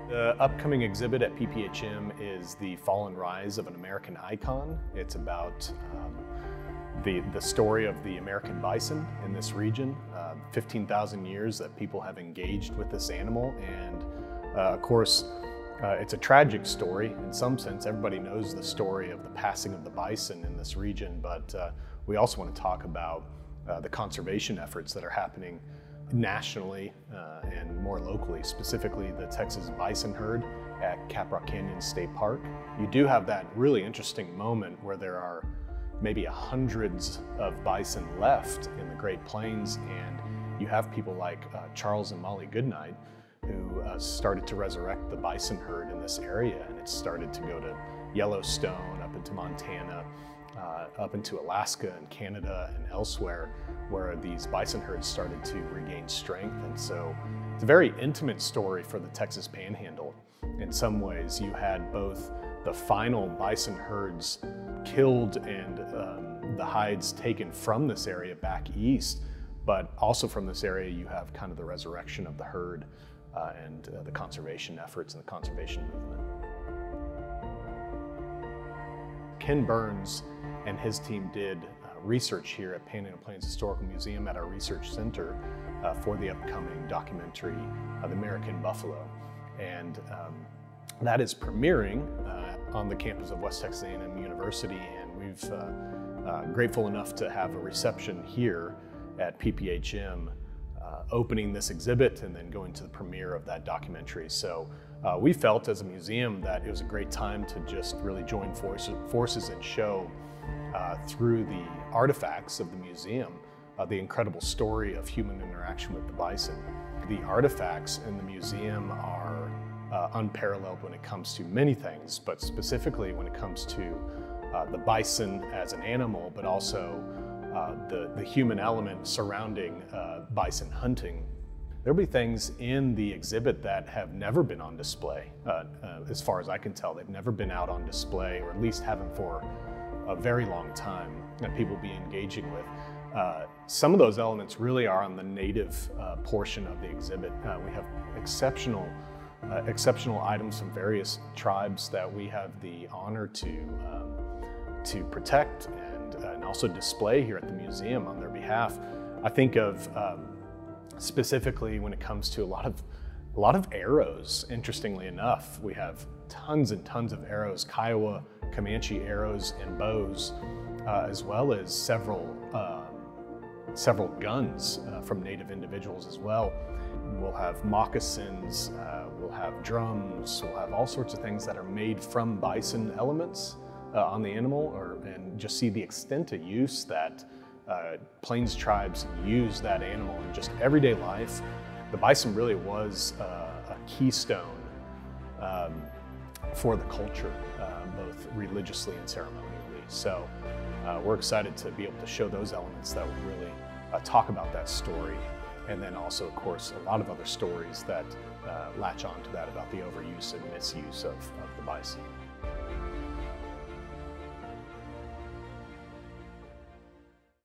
The upcoming exhibit at PPHM is The Fall and Rise of an American Icon. It's about the story of the American bison in this region, 15,000 years that people have engaged with this animal. And of course, it's a tragic story in some sense. Everybody knows the story of the passing of the bison in this region, but we also want to talk about the conservation efforts that are happening nationally and more locally, specifically the Texas bison herd at Caprock Canyon State Park. You do have that really interesting moment where there are maybe hundreds of bison left in the Great Plains, and you have people like Charles and Molly Goodnight who started to resurrect the bison herd in this area, and it started to go to Yellowstone, up into Montana, up into Alaska and Canada and elsewhere, where these bison herds started to regain strength. And so it's a very intimate story for the Texas Panhandle. In some ways, you had both the final bison herds killed and the hides taken from this area back east, but also from this area you have kind of the resurrection of the herd and the conservation efforts and the conservation movement. Ken Burns and his team did research here at Panhandle-Plains Historical Museum at our research center for the upcoming documentary, The American Buffalo. And that is premiering on the campus of West Texas A&M University, and we've grateful enough to have a reception here at PPHM opening this exhibit and then going to the premiere of that documentary. So we felt as a museum that it was a great time to just really join forces and show through the artifacts of the museum the incredible story of human interaction with the bison. The artifacts in the museum are unparalleled when it comes to many things, but specifically when it comes to the bison as an animal, but also the human element surrounding bison hunting. There'll be things in the exhibit that have never been on display. As far as I can tell, they've never been out on display, or at least haven't for a very long time, that people will be engaging with. Some of those elements really are on the native portion of the exhibit. We have exceptional items from various tribes that we have the honor to protect and also display here at the museum on their behalf. I think of specifically when it comes to a lot of arrows. Interestingly enough, we have tons and tons of arrows, Kiowa, Comanche arrows and bows, as well as several guns from Native individuals as well. We'll have moccasins, we'll have drums, we'll have all sorts of things that are made from bison elements on the animal, and just see the extent of use that Plains tribes use that animal in just everyday life. The bison really was a keystone for the culture, both religiously and ceremonially. So we're excited to be able to show those elements that would really talk about that story. And then also, of course, a lot of other stories that latch on to that about the overuse and misuse of the bison.